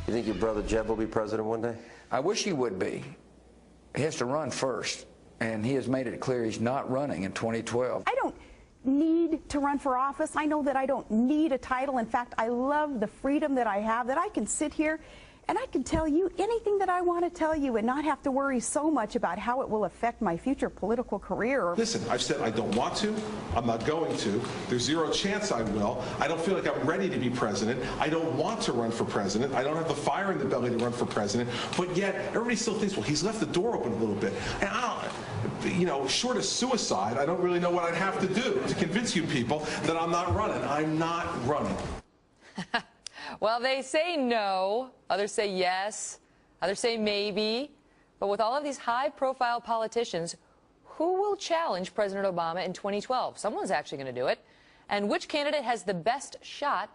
You think your brother Jeb will be president one day? I wish he would be. He has to run first, and he has made it clear he's not running in 2012. I don't need to run for office. I know that I don't need a title. In fact, I love the freedom that I have, that I can sit here and I can tell you anything that I want to tell you and not have to worry so much about how it will affect my future political career. Listen, I've said I don't want to. I'm not going to. There's zero chance I will. I don't feel like I'm ready to be president. I don't want to run for president. I don't have the fire in the belly to run for president. But yet, everybody still thinks, well, he's left the door open a little bit. And you know, short of suicide, I don't really know what I'd have to do to convince you people that I'm not running. I'm not running. Well, they say no, others say yes, others say maybe. But with all of these high-profile politicians, who will challenge President Obama in 2012? Someone's actually going to do it. And which candidate has the best shot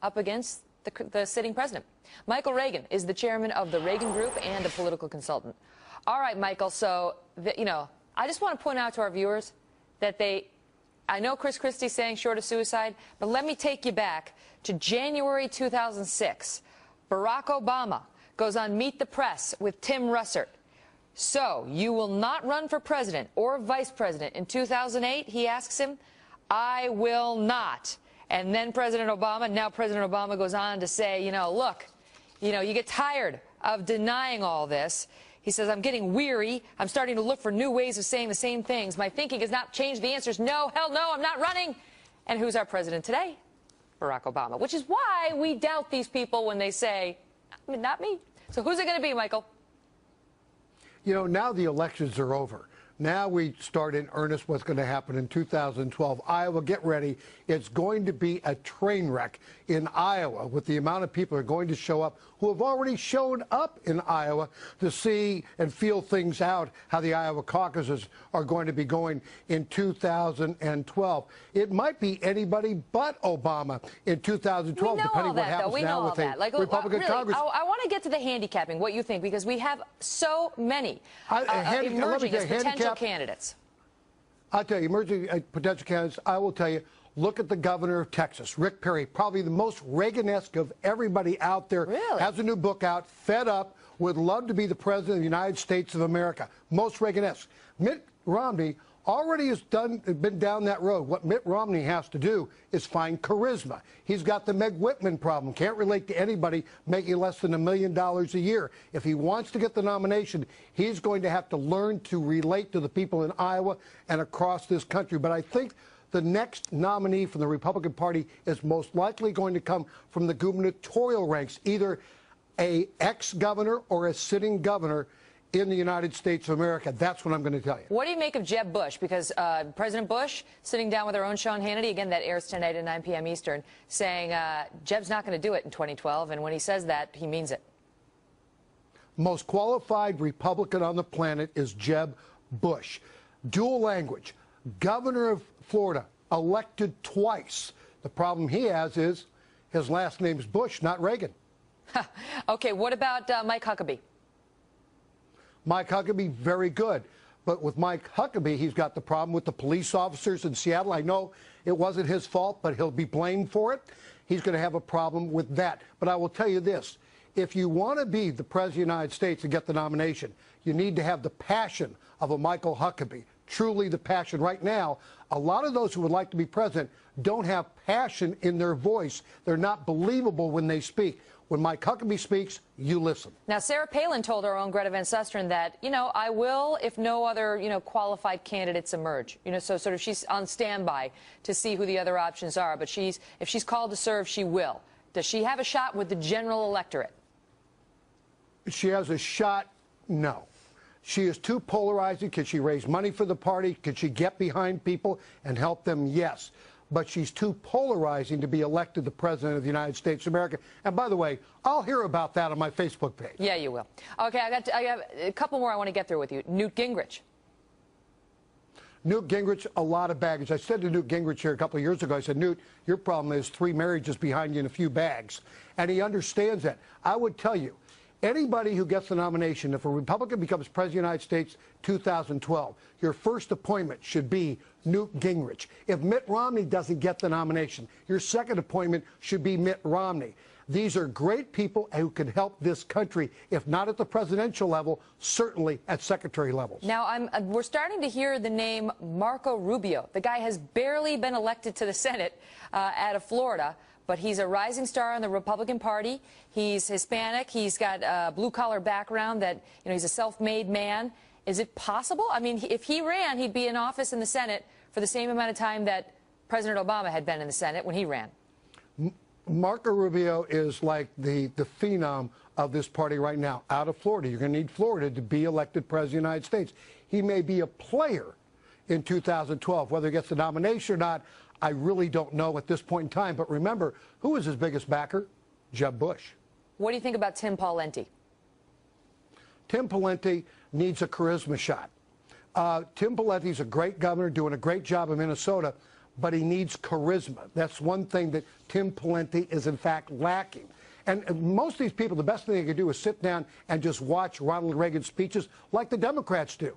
up against the sitting president? Michael Reagan is the chairman of the Reagan Group and a political consultant. All right, Michael, so, you know, I just want to point out to our viewers that I know Chris Christie's saying short of suicide, but let me take you back to January 2006. Barack Obama goes on Meet the Press with Tim Russert. So, you will not run for president or vice president in 2008, he asks him. I will not. And then President Obama goes on to say, you know, look, you know, you get tired of denying all this. He says, I'm getting weary. I'm starting to look for new ways of saying the same things. My thinking has not changed. The answer is no, hell no, I'm not running. And who's our president today? Barack Obama, which is why we doubt these people when they say, I mean, not me. So who's it going to be, Michael? You know, now the elections are over. Now we start in earnest what's going to happen in 2012. Iowa, get ready. It's going to be a train wreck in Iowa with the amount of people who are going to show up who have already shown up in Iowa to see and feel things out, how the Iowa caucuses are going to be going in 2012. It might be anybody but Obama in 2012, depending on what happens now with a Republican Congress. I want to get to the handicapping, what you think, because we have so many emerging as potential candidates. I'll tell you, emerging potential candidates, I will tell you, look at the governor of Texas, Rick Perry, probably the most Reagan-esque of everybody out there. Really? Has a new book out, Fed Up, would love to be the president of the United States of America. Most Reagan-esque. Mitt Romney already has been down that road. What Mitt Romney has to do is find charisma. He's got the Meg Whitman problem. Can't relate to anybody making less than $1 million a year. If he wants to get the nomination, he's going to have to learn to relate to the people in Iowa and across this country. But I think the next nominee from the Republican Party is most likely going to come from the gubernatorial ranks, either an ex-governor or a sitting governor in the United States of America. That's what I'm going to tell you. What do you make of Jeb Bush? Because President Bush, sitting down with our own Sean Hannity, again, that airs tonight at 9 p.m. Eastern, saying Jeb's not going to do it in 2012, and when he says that, he means it. Most qualified Republican on the planet is Jeb Bush. Dual language, governor of Florida, elected twice. The problem he has is his last name's Bush, not Reagan. Okay, what about Mike Huckabee? Mike Huckabee, very good. But with Mike Huckabee, he's got the problem with the police officers in Seattle. I know it wasn't his fault, but he'll be blamed for it. He's going to have a problem with that. But I will tell you this. If you want to be the president of the United States and get the nomination, you need to have the passion of a Michael Huckabee. Truly the passion. Right now, a lot of those who would like to be president don't have passion in their voice. They're not believable when they speak. When Mike Huckabee speaks, you listen. Now, Sarah Palin told our own Greta Van Susteren that, you know, I will if no other, you know, qualified candidates emerge. You know, so sort of she's on standby to see who the other options are. But if she's called to serve, she will. Does she have a shot with the general electorate? She has a shot, no. She is too polarizing. Can she raise money for the party? Can she get behind people and help them? Yes. But she's too polarizing to be elected the president of the United States of America. And by the way, I'll hear about that on my Facebook page. Yeah, you will. Okay, I have a couple more I want to get through with you. Newt Gingrich. Newt Gingrich, a lot of baggage. I said to Newt Gingrich here a couple of years ago, I said, Newt, your problem is 3 marriages behind you and a few bags. And he understands that. I would tell you, Anybody who gets the nomination, if a Republican becomes president of the United States 2012, your first appointment should be Newt Gingrich. If Mitt Romney doesn't get the nomination, your second appointment should be Mitt Romney. These are great people who can help this country, if not at the presidential level, certainly at secretary levels. Now, we're starting to hear the name Marco Rubio. The guy has barely been elected to the Senate out of Florida, but he's a rising star in the Republican Party. He's Hispanic. He's got a blue-collar background. That, you know, he's a self-made man. Is it possible? I mean, if he ran, he'd be in office in the Senate for the same amount of time that President Obama had been in the Senate when he ran. Marco Rubio is like the phenom of this party right now, out of Florida. You're going to need Florida to be elected president of the United States. He may be a player in 2012. Whether he gets the nomination or not, I really don't know at this point in time. But remember, who was his biggest backer? Jeb Bush. What do you think about Tim Pawlenty? Tim Pawlenty needs a charisma shot. Tim Pawlenty's a great governor, doing a great job in Minnesota, but he needs charisma. That's one thing that Tim Pawlenty is, in fact, lacking. And most of these people, the best thing they can do is sit down and just watch Ronald Reagan speeches like the Democrats do.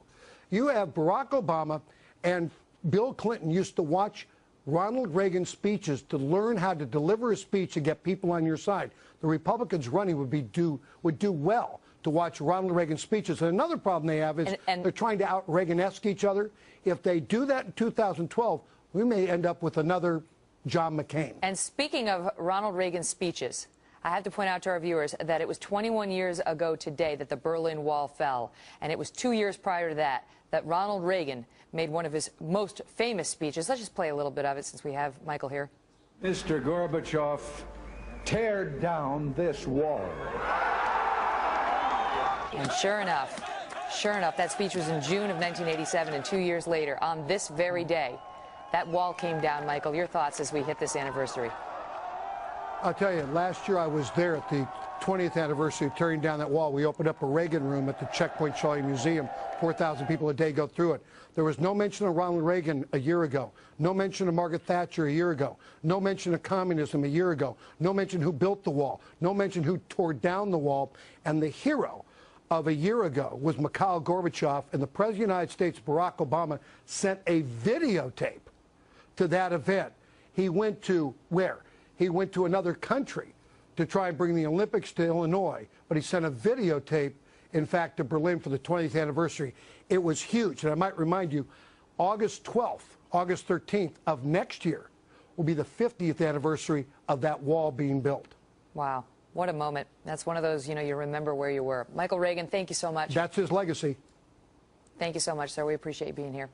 You have Barack Obama and Bill Clinton used to watch Ronald Reagan speeches to learn how to deliver a speech and get people on your side. The Republicans running would do well to watch Ronald Reagan speeches. And another problem they have is they're trying to out-Reagan-esque each other. If they do that in 2012, we may end up with another John McCain. And speaking of Ronald Reagan's speeches, I have to point out to our viewers that it was 21 years ago today that the Berlin Wall fell, and it was 2 years prior to that Ronald Reagan made one of his most famous speeches. Let's just play a little bit of it since we have Michael here. Mr. Gorbachev, tear down this wall. And sure enough, that speech was in June of 1987, and 2 years later, on this very day, that wall came down. Michael, your thoughts as we hit this anniversary? I'll tell you, last year I was there at the 20th anniversary of tearing down that wall. We opened up a Reagan room at the Checkpoint Charlie Museum. 4,000 people a day go through it. There was no mention of Ronald Reagan a year ago. No mention of Margaret Thatcher a year ago. No mention of communism a year ago. No mention who built the wall. No mention who tore down the wall. And the hero of a year ago was Mikhail Gorbachev, and the President of the United States, Barack Obama, sent a videotape to that event. He went to where? He went to another country to try and bring the Olympics to Illinois, but he sent a videotape, in fact, to Berlin for the 20th anniversary. It was huge, and I might remind you, August 12th, August 13th of next year will be the 50th anniversary of that wall being built. Wow, what a moment. That's one of those, you know, you remember where you were. Michael Reagan, thank you so much. That's his legacy. Thank you so much, sir. We appreciate you being here.